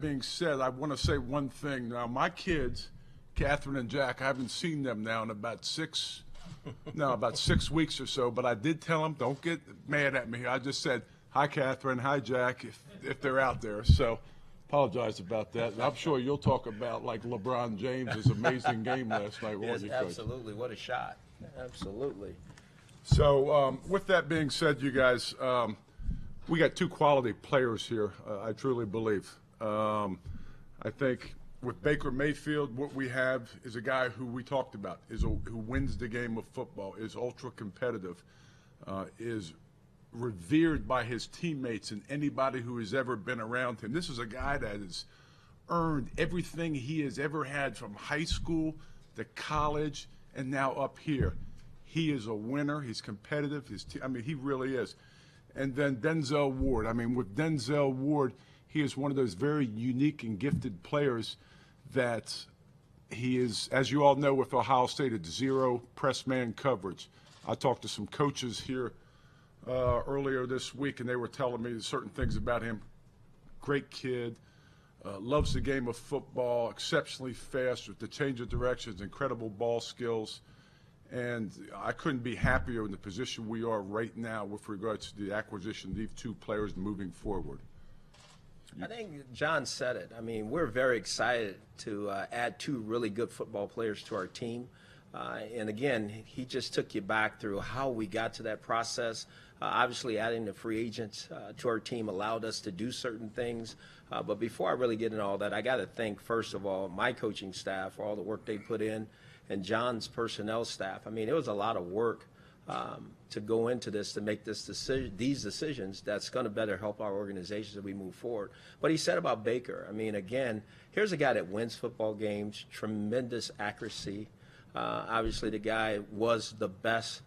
being said, I want to say one thing. Now, my kids, Catherine and Jack, I haven't seen them now in about 6 weeks or so, but I did tell them, don't get mad at me. I just said, hi, Catherine, hi, Jack, if they're out there. So apologize about that. I'm sure you'll talk about, like, LeBron James' amazing game last night, won't you, Coach? Absolutely. What a shot. Absolutely. So with that being said, you guys, we got 2 quality players here, I truly believe. I think with Baker Mayfield, what we have is a guy who we talked about, who wins the game of football, is ultra competitive, is revered by his teammates and anybody who has ever been around him. This is a guy that has earned everything he has ever had from high school to college and now up here. He is a winner. He's competitive. He really is. And then Denzel Ward. With Denzel Ward, he is one of those very unique and gifted players that he is, as you all know, with Ohio State, it's 0 press man coverage. I talked to some coaches here earlier this week, and they were telling me certain things about him. Great kid, loves the game of football, exceptionally fast with the change of directions, incredible ball skills. And I couldn't be happier in the position we are right now with regards to the acquisition of these 2 players moving forward. I think John said it. We're very excited to add 2 really good football players to our team. And again, he just took you back through how we got to that process. Obviously, adding the free agents to our team allowed us to do certain things. But before I really get into all that, I got to thank, first of all, my coaching staff for all the work they put in, and John's personnel staff. It was a lot of work to go into this, to make these decisions that's going to better help our organizations as we move forward. But he said about Baker, again, here's a guy that wins football games, tremendous accuracy. Obviously, the guy was the best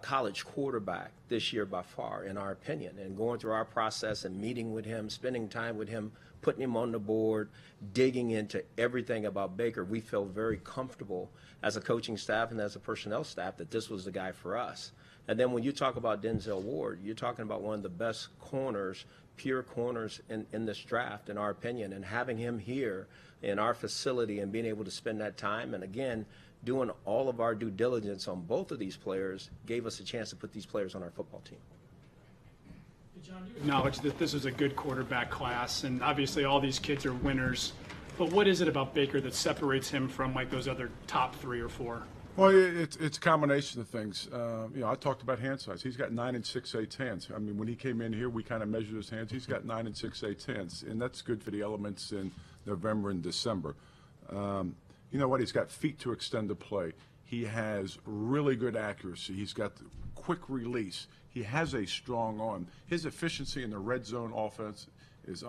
college quarterback this year by far, in our opinion. And going through our process and meeting with him, spending time with him, putting him on the board, digging into everything about Baker, we felt very comfortable as a coaching staff and as a personnel staff that this was the guy for us. And then when you talk about Denzel Ward, you're talking about one of the best corners, pure corners in this draft, in our opinion. And having him here in our facility and being able to spend that time, and again, doing all of our due diligence on both of these players, gave us a chance to put these players on our football team. John, you acknowledge that this is a good quarterback class, and obviously all these kids are winners. But what is it about Baker that separates him from like those other top 3 or 4? Well, it's a combination of things. I talked about hand size. He's got 9 6/8 hands. When he came in here, we kind of measured his hands. He's got 9 6/8 hands, and that's good for the elements in November and December. You know what? He's got feet to extend the play. He has really good accuracy. He's got the quick release. He has a strong arm. His efficiency in the red zone offense is,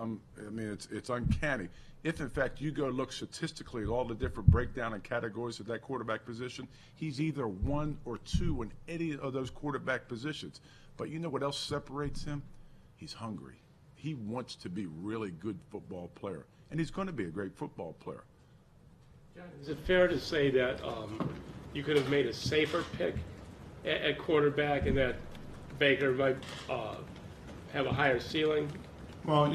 it's uncanny. If, in fact, you go look statistically at all the different breakdown and categories of that quarterback position, he's either 1 or 2 in any of those quarterback positions. But you know what else separates him? He's hungry. He wants to be a really good football player, and he's going to be a great football player. Is it fair to say that you could have made a safer pick at quarterback and that Baker might have a higher ceiling? Well,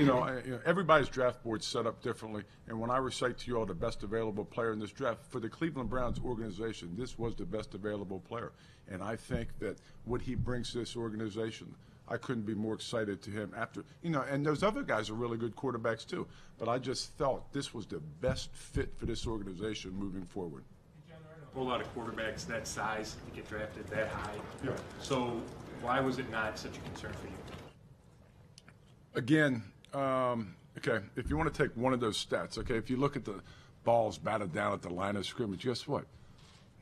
everybody's draft board's set up differently, and when I recite to you all the best available player in this draft, for the Cleveland Browns organization, this was the best available player. And I think that what he brings to this organization, I couldn't be more excited to him after, and those other guys are really good quarterbacks too, but I just felt this was the best fit for this organization moving forward. A whole lot of quarterbacks that size to get drafted that high. Yeah. So why was it not such a concern for you? Again, okay, if you want to take one of those stats, okay, if you look at the balls batted down at the line of scrimmage, guess what?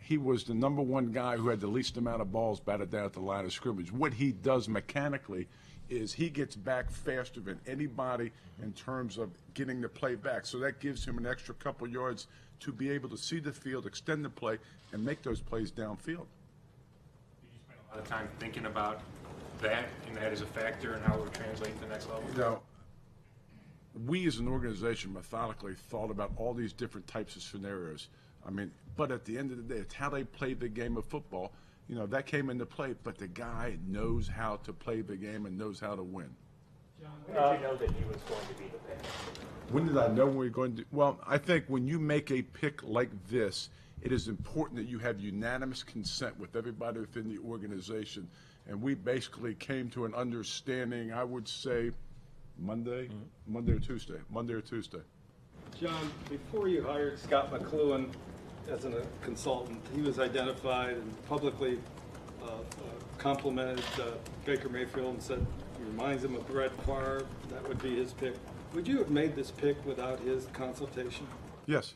He was the number 1 guy who had the least amount of balls batted down at the line of scrimmage. What he does mechanically is he gets back faster than anybody in terms of getting the play back. So that gives him an extra couple yards to be able to see the field, extend the play, and make those plays downfield. Did you spend a lot of time thinking about that, and that is a factor in how we're translating to the next level? We as an organization methodically thought about all these different types of scenarios. But at the end of the day, it's how they play the game of football. That came into play, but the guy knows how to play the game and knows how to win. When did you know that he was going to be the pick? When did I know we were going to? Well, I think when you make a pick like this, it is important that you have unanimous consent with everybody within the organization. And we basically came to an understanding, I would say, Monday or Tuesday. John, before you hired Scott McLuhan as a consultant, he was identified and publicly complimented Baker Mayfield and said he reminds him of Brett Favre. That would be his pick. Would you have made this pick without his consultation? Yes.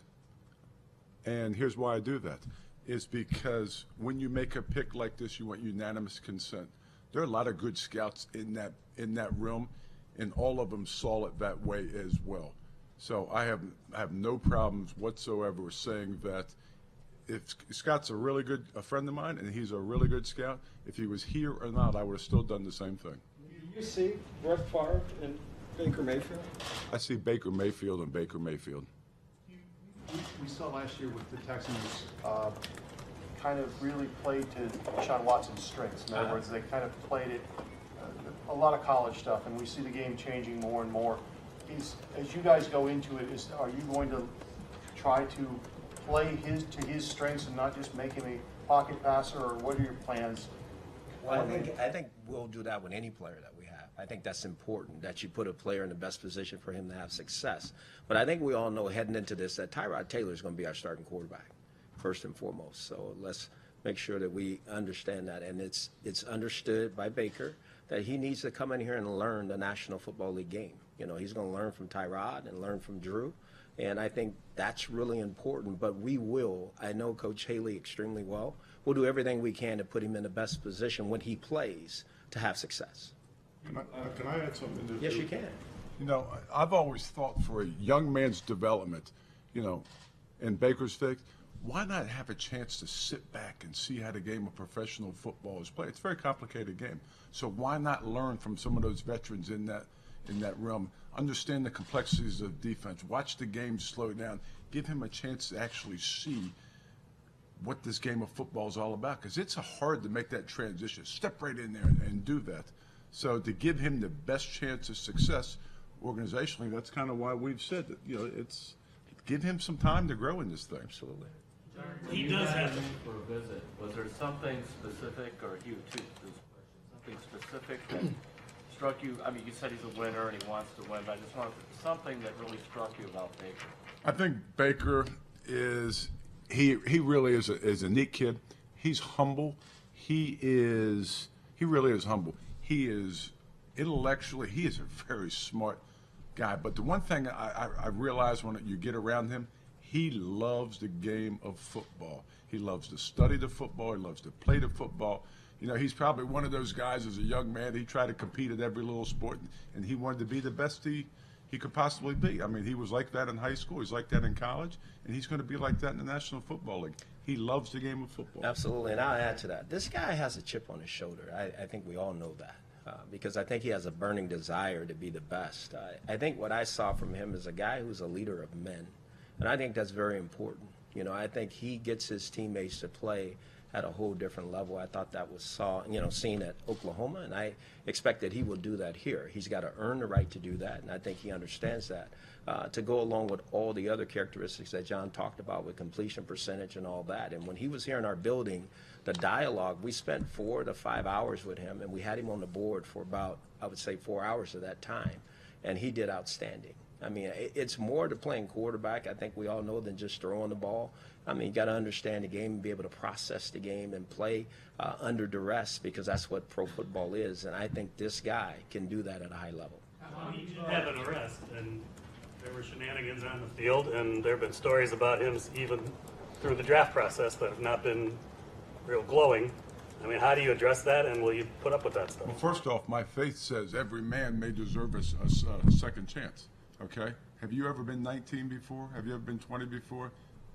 And here's why I do that. Is because when you make a pick like this, you want unanimous consent. There are a lot of good scouts in that room, and all of them saw it that way as well. So I have no problems whatsoever with saying that if Scott's a friend of mine, and he's a really good scout, if he was here or not, I would have still done the same thing. Do you see Brett Favre and Baker Mayfield? I see Baker Mayfield and Baker Mayfield. We saw last year with the Texans kind of really played to Sean Watson's strengths. In other words, they kind of played it, a lot of college stuff, and we see the game changing more and more. As you guys go into it, are you going to try to play to his strengths and not just make him a pocket passer, or what are your plans? Well, I think we'll do that with any player that we have. I think that's important, that you put a player in the best position for him to have success. But I think we all know heading into this that Tyrod Taylor is going to be our starting quarterback, first and foremost. So let's make sure that we understand that. And it's understood by Baker that he needs to come in here and learn the National Football League game. You know, he's going to learn from Tyrod and learn from Drew. And I think that's really important. But we will, I know Coach Haley extremely well. We'll do everything we can to put him in the best position when he plays to have success. Can I add something to this? Yes, you can. You know, I've always thought for a young man's development, you know, in Baker's fix, why not have a chance to sit back and see how the game of professional football is played? It's a very complicated game. So why not learn from some of those veterans in that realm? Understand the complexities of defense. Watch the game slow down. Give him a chance to actually see what this game of football is all about, because it's hard to make that transition. Step right in there and do that. So to give him the best chance of success organizationally, that's kind of why we've said that, you know, it's give him some time to grow in this thing. Absolutely. He does have for a visit. Was there something specific, or Hugh too, something specific that struck you? I mean, you said he's a winner and he wants to win, but I just wanted something that really struck you about Baker. I think Baker is he really is a neat kid. He's humble. He really is humble. He is intellectually, he is a very smart guy. But the one thing I realize when you get around him, he loves the game of football. He loves to study the football. He loves to play the football. You know, he's probably one of those guys as a young man, he tried to compete at every little sport, and he wanted to be the best he could possibly be. I mean, he was like that in high school. He's like that in college, and he's going to be like that in the National Football League. He loves the game of football. Absolutely, and I'll add to that. This guy has a chip on his shoulder. I think we all know that because I think he has a burning desire to be the best. I think what I saw from him is a guy who's a leader of men, and I think that's very important. You know, I think he gets his teammates to play at a whole different level. I thought that was seen at Oklahoma, and I expect that he will do that here. He's got to earn the right to do that, and I think he understands that. To go along with all the other characteristics that John talked about with completion percentage and all that. And when he was here in our building, the dialogue, we spent 4 to 5 hours with him, and we had him on the board for about, I would say, 4 hours of that time, and he did outstanding. I mean, it's more to playing quarterback, I think we all know, than just throwing the ball. I mean, you got to understand the game and be able to process the game and play under duress, because that's what pro football is. And I think this guy can do that at a high level. Well, he did have an arrest, and there were shenanigans on the field, and there have been stories about him even through the draft process that have not been real glowing. I mean, how do you address that, and will you put up with that stuff? Well, first off, my faith says every man may deserve a second chance. Okay? Have you ever been 19 before? Have you ever been 20 before?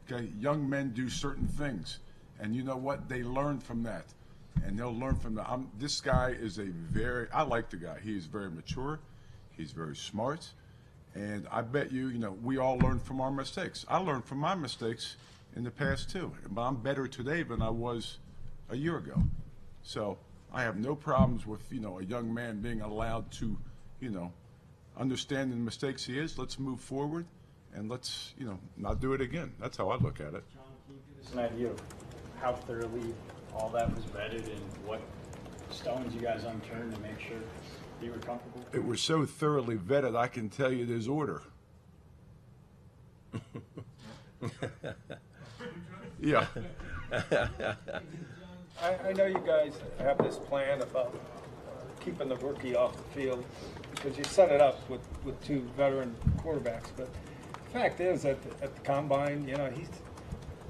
Okay? Young men do certain things, and you know what? They learn from that, and they'll learn from that. This guy is I like the guy. He is very mature. He's very smart, and I bet you know, we all learn from our mistakes. I learned from my mistakes in the past too, but I'm better today than I was a year ago. So I have no problems with, you know, a young man being allowed to, you know, understanding the mistakes he is. Let's move forward, and let's, not do it again. That's how I look at it. John, can you give us an idea of how thoroughly all that was vetted and what stones you guys unturned to make sure you were comfortable? It was so thoroughly vetted, I can tell you there's order. Yeah. I know you guys have this plan about keeping the rookie off the field because you set it up with two veteran quarterbacks. But the fact is, at the combine,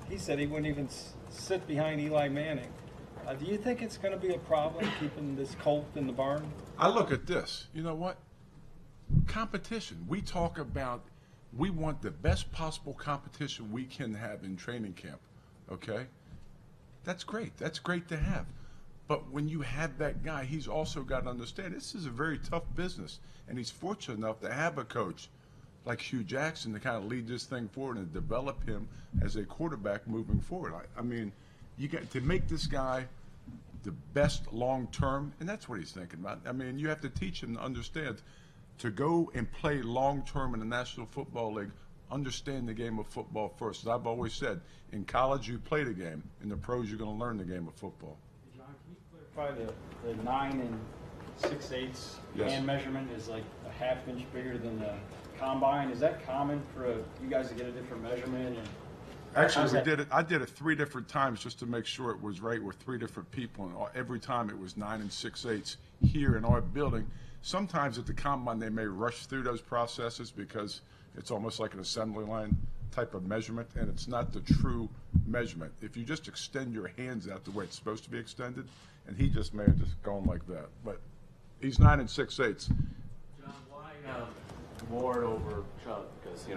he said he wouldn't even sit behind Eli Manning. Do you think it's going to be a problem keeping this colt in the barn? I look at this. You know what? Competition. We talk about we want the best possible competition we can have in training camp. Okay? That's great. That's great to have. But when you have that guy, he's also got to understand this is a very tough business. And he's fortunate enough to have a coach like Hue Jackson to kind of lead this thing forward and develop him as a quarterback moving forward. I mean, you got to make this guy the best long term, and that's what he's thinking about. I mean, you have to teach him to understand to go and play long term in the National Football League. Understand the game of football first. As I've always said, in college you play the game, in the pros you're going to learn the game of football. John, can you clarify the 9 6/8 Yes. hand measurement is like a ½ inch bigger than the combine? Is that common for you guys to get a different measurement? And Actually, I did it 3 different times just to make sure it was right with 3 different people, and every time it was 9 6/8 here in our building. Sometimes at the combine they may rush through those processes because it's almost like an assembly line type of measurement, and it's not the true measurement. If you just extend your hands out the way it's supposed to be extended, and he just may have just gone like that. But he's 9 6/8. John, why Ward over Chubb? Because,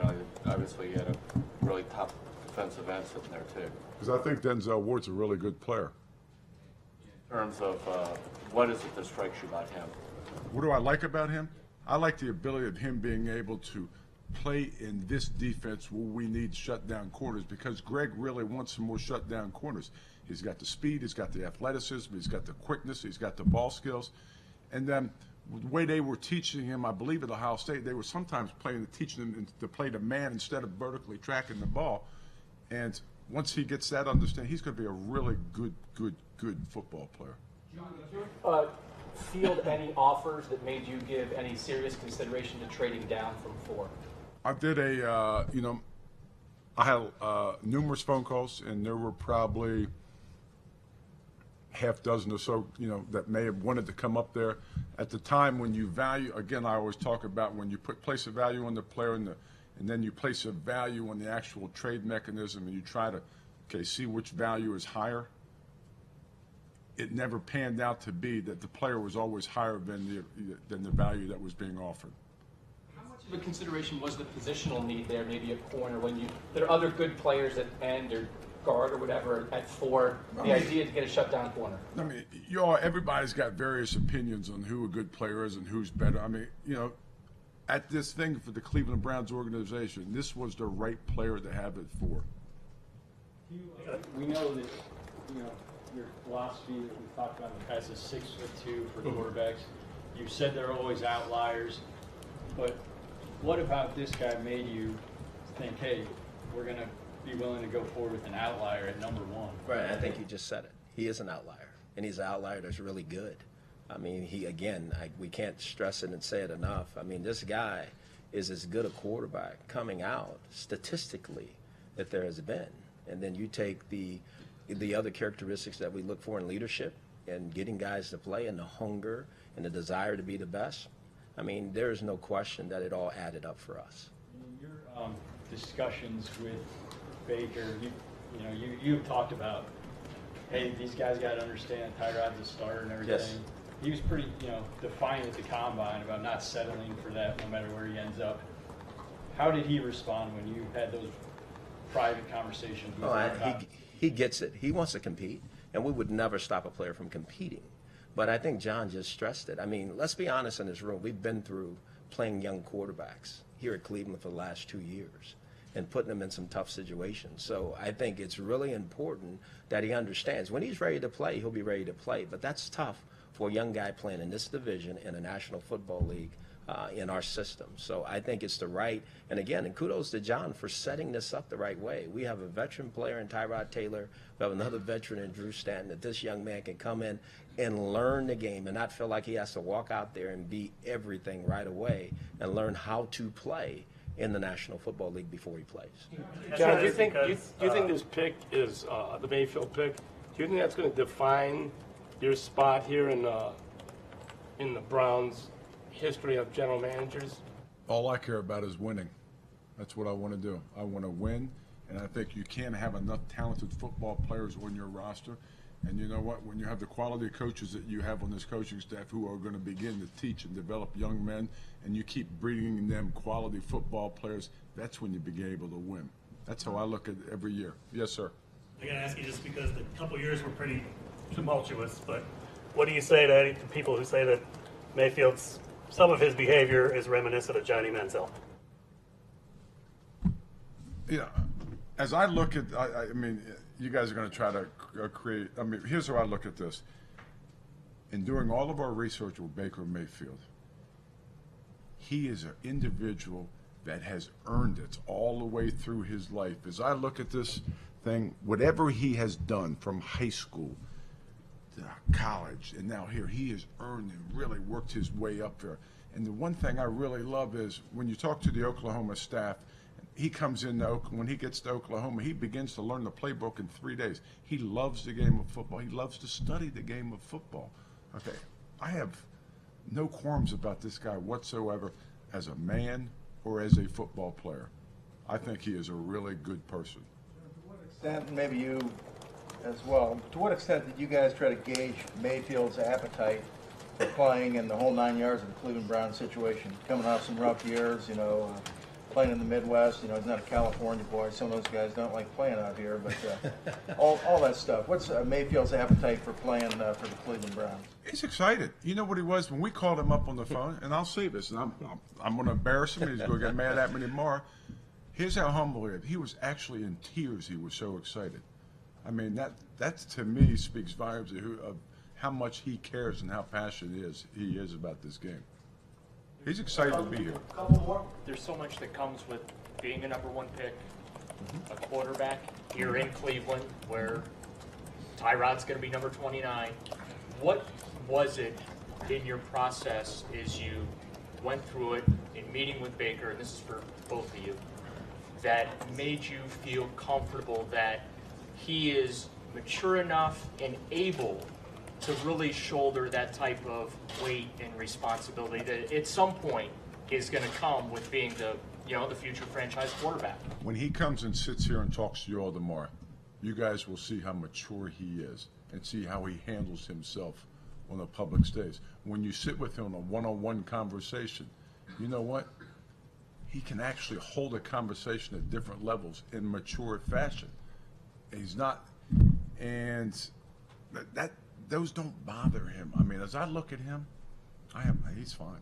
obviously you had a really top defensive end sitting there too. Because I think Denzel Ward's a really good player. In terms of what is it that strikes you about him? What do I like about him? I like the ability of him being able to play in this defense where we need shutdown corners, because Greg really wants some more shutdown corners. He's got the speed, he's got the athleticism, he's got the quickness, he's got the ball skills. And then the way they were teaching him, I believe at Ohio State, they were sometimes teaching him to play the man instead of vertically tracking the ball. And once he gets that understanding, he's going to be a really good football player. John, did you field any offers that made you give any serious consideration to trading down from 4? I did I had numerous phone calls, and there were probably half dozen or so, that may have wanted to come up there. At the time when you value, again, I always talk about when you place a value on the player and then you place a value on the actual trade mechanism and you try to, see which value is higher. It never panned out to be that the player was always higher than the value that was being offered. How much of a consideration was the positional need there, maybe a corner, when there are other good players at end or guard or whatever at 4, the idea to get a shutdown corner? I mean, everybody's got various opinions on who a good player is and who's better. I mean, at this thing for the Cleveland Browns organization, this was the right player to have it for. We know that, your philosophy that we've talked about in the past is 6'2" for quarterbacks. You said there are always outliers, but what about this guy made you think, hey, we're going to be willing to go forward with an outlier at number 1? Right, I think you just said it. He is an outlier, and he's an outlier that's really good. I mean, we can't stress it and say it enough. I mean, this guy is as good a quarterback coming out statistically that there has been. And then you take the other characteristics that we look for in leadership and getting guys to play and the hunger and the desire to be the best. I mean, there is no question that it all added up for us. In your discussions with Baker, you've talked about, hey, these guys got to understand Tyrod's a starter and everything. Yes. He was pretty, defiant at the combine about not settling for that no matter where he ends up. How did he respond when you had those private conversations with him? He gets it. He wants to compete, and we would never stop a player from competing. But I think John just stressed it. I mean, let's be honest in this room. We've been through playing young quarterbacks here at Cleveland for the last 2 years and putting them in some tough situations. So I think it's really important that he understands when he's ready to play, he'll be ready to play. But that's tough for a young guy playing in this division in a National Football League in our system. So I think it's the right, and again, and kudos to John for setting this up the right way. We have a veteran player in Tyrod Taylor. We have another veteran in Drew Stanton, that this young man can come in and learn the game and not feel like he has to walk out there and be everything right away, and learn how to play in the National Football League before he plays. John, do you think this pick is the Mayfield pick? Do you think that's going to define your spot here in the Browns' history of general managers? All I care about is winning. That's what I want to do. I want to win, and I think you can't have enough talented football players on your roster. And you know what? When you have the quality of coaches that you have on this coaching staff who are going to begin to teach and develop young men, and you keep breeding them quality football players, that's when you begin able to win. That's how I look at it every year. Yes, sir. I got to ask you, just because the couple years were pretty tumultuous, but what do you say to people who say that Mayfield's, some of his behavior is reminiscent of Johnny Manziel? Yeah, as I look at, I mean, you guys are going to try to create, I mean, here's how I look at this. In doing all of our research with Baker Mayfield, he is an individual that has earned it all the way through his life. As I look at this thing, whatever he has done from high school to college and now here, he has earned and really worked his way up there. And the one thing I really love is when you talk to the Oklahoma staff, he comes in, when he gets to Oklahoma, he begins to learn the playbook in 3 days. He loves the game of football. He loves to study the game of football. Okay, I have no qualms about this guy whatsoever as a man or as a football player. I think he is a really good person. To what extent, maybe you as well, to what extent did you guys try to gauge Mayfield's appetite for playing in the whole 9 yards of the Cleveland Browns situation? Coming off some rough years, playing in the Midwest, he's not a California boy. Some of those guys don't like playing out here, but all that stuff. What's Mayfield's appetite for playing for the Cleveland Browns? He's excited. You know what he was when we called him up on the phone, and I'll say this, and I'm going to embarrass him. He's going to get mad at me tomorrow. Here's how humble he is. He was actually in tears. He was so excited. I mean, that to me speaks volumes of how much he cares and how passionate he is about this game. He's excited to be here. There's so much that comes with being a number one pick, a quarterback here in Cleveland, where Tyrod's going to be number 29. What was it in your process as you went through it in meeting with Baker, and this is for both of you, that made you feel comfortable that he is mature enough and able to really shoulder that type of weight and responsibility that at some point is going to come with being the future franchise quarterback? When he comes and sits here and talks to you all tomorrow, you guys will see how mature he is and see how he handles himself on a public stage. When you sit with him on a one-on-one conversation, you know what? He can actually hold a conversation at different levels in mature fashion. He's not, and those don't bother him. I mean, as I look at him, he's fine.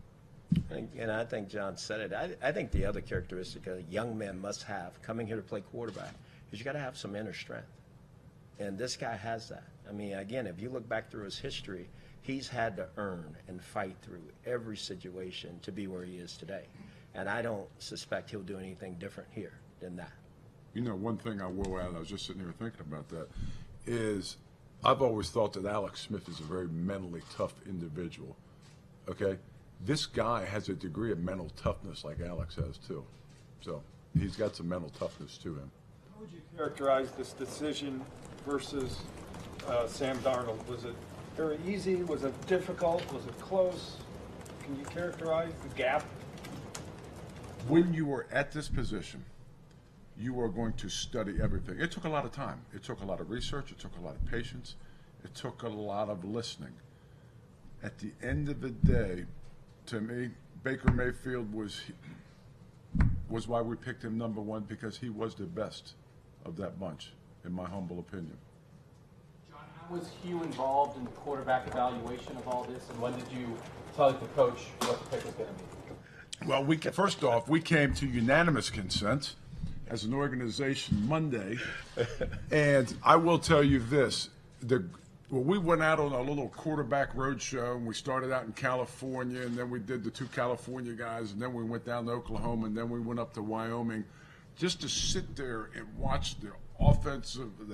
And I think John said it. I think the other characteristic a young man must have coming here to play quarterback is you got to have some inner strength. And this guy has that. I mean, again, if you look back through his history, he's had to earn and fight through every situation to be where he is today. And I don't suspect he'll do anything different here than that. You know, one thing I will add, I was just sitting here thinking about that, is I've always thought that Alex Smith is a very mentally tough individual, okay? This guy has a degree of mental toughness like Alex has too. So he's got some mental toughness to him. How would you characterize this decision versus Sam Darnold? Was it very easy? Was it difficult? Was it close? Can you characterize the gap? When you are at this position, you are going to study everything. It took a lot of time. It took a lot of research. It took a lot of patience. It took a lot of listening. At the end of the day, to me, Baker Mayfield was why we picked him number one, because he was the best of that bunch, in my humble opinion. John, how was Hue involved in the quarterback evaluation of all this, and when did you tell the coach what the pick was going to be? Well, first off, we came to unanimous consent as an organization Monday, and I will tell you this: Well, we went out on a little quarterback road show, and we started out in California, and then we did the 2 California guys, and then we went down to Oklahoma, and then we went up to Wyoming, just to sit there and watch the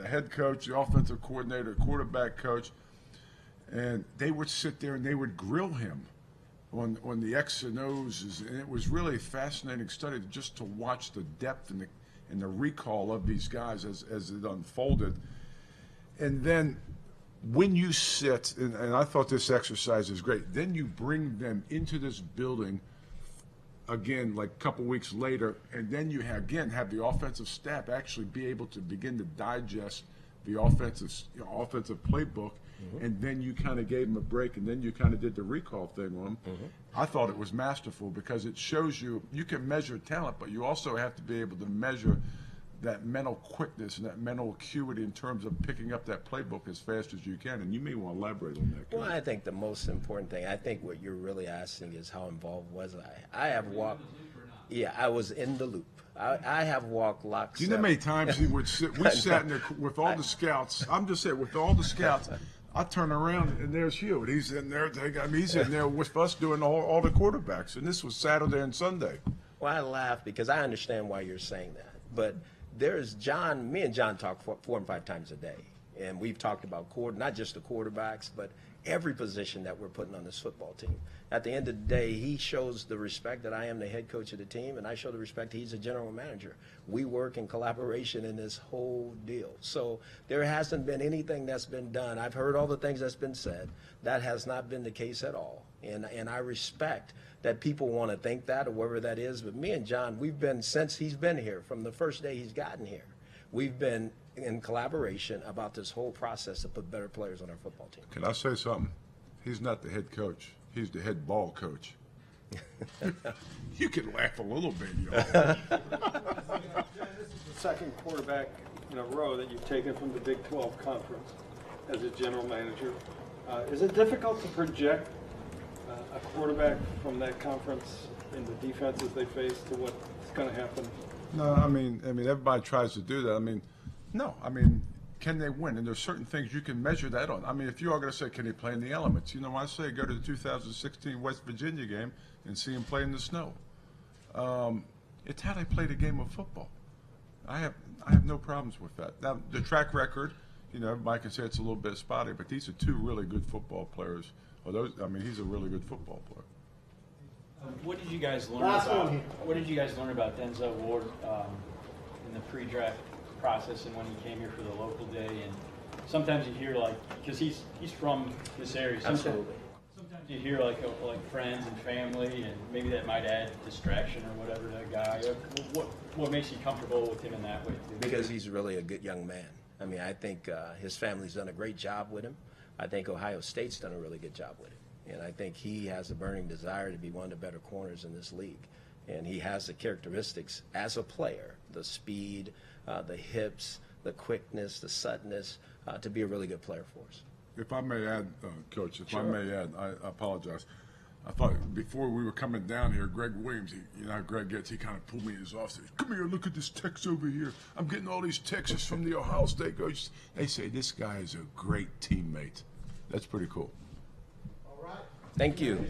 head coach, the offensive coordinator, quarterback coach, and they would sit there and they would grill him on the X and O's, and it was really a fascinating study just to watch the depth and the recall of these guys as it unfolded. And then when you sit, and I thought this exercise is great, then you bring them into this building again, like a couple weeks later, and then you have the offensive staff actually be able to begin to digest the offensive playbook, and then you kind of gave them a break, and then you kind of did the recall thing on them. I thought it was masterful because it shows you can measure talent, but you also have to be able to measure that mental quickness and that mental acuity in terms of picking up that playbook as fast as you can. And you may want to elaborate on that, Coach. Well, I think the most important thing, I think what you're really asking is how involved was I? I have walked, yeah, I was in the loop. I have walked lockstep. Do you know how many times he would sit? We sat in there with all the scouts. I'm just saying, with all the scouts, I turn around and there's Hue, and he's in there. He's in there with us doing all the quarterbacks, and this was Saturday and Sunday. Well, I laugh because I understand why you're saying that, but there's John. Me and John talk 4 and 5 times a day, and we've talked about not just the quarterbacks, but every position that we're putting on this football team. At the end of the day, he shows the respect that I am the head coach of the team, and I show the respect he's a general manager. We work in collaboration in this whole deal. So there hasn't been anything that's been done. I've heard all the things that's been said. That has not been the case at all. And I respect that people want to think that or whatever that is. But me and John, we've been, since he's been here, from the first day he's gotten here, we've been in collaboration about this whole process to put better players on our football team. Can I say something? He's not the head coach. He's the head ball coach. You can laugh a little bit, y'all. This is the second quarterback in a row that you've taken from the Big 12 conference as a general manager. Is it difficult to project a quarterback from that conference in the defenses they face to what's going to happen? No, I mean, everybody tries to do that. No. Can they win? And there's certain things you can measure that on. If you are going to say, can he play in the elements? I say go to the 2016 West Virginia game and see him play in the snow. It's how they play the game of football. I have no problems with that. Now, the track record, everybody can say it's a little bit spotty, but these are 2 really good football players. He's a really good football player. What did you guys learn about? What did you guys learn about Denzel Ward in the pre-draft process and when he came here for the local day? And sometimes you hear because he's from this area. Sometimes you hear like friends and family, and maybe that might add distraction or whatever to that guy. What makes you comfortable with him in that way too? Because he's really a good young man. I think his family's done a great job with him. I think Ohio State's done a really good job with him. And I think he has a burning desire to be one of the better corners in this league. And he has the characteristics as a player, the speed, the hips, the quickness, the suddenness, to be a really good player for us. If I may add, Coach, Sure. I apologize. I thought before we were coming down here, Greg Williams, you know how Greg gets, he kind of pulled me in his office. Come here, look at this text over here. I'm getting all these texts from the Ohio State coaches. They say this guy is a great teammate. That's pretty cool. All right. Thank you.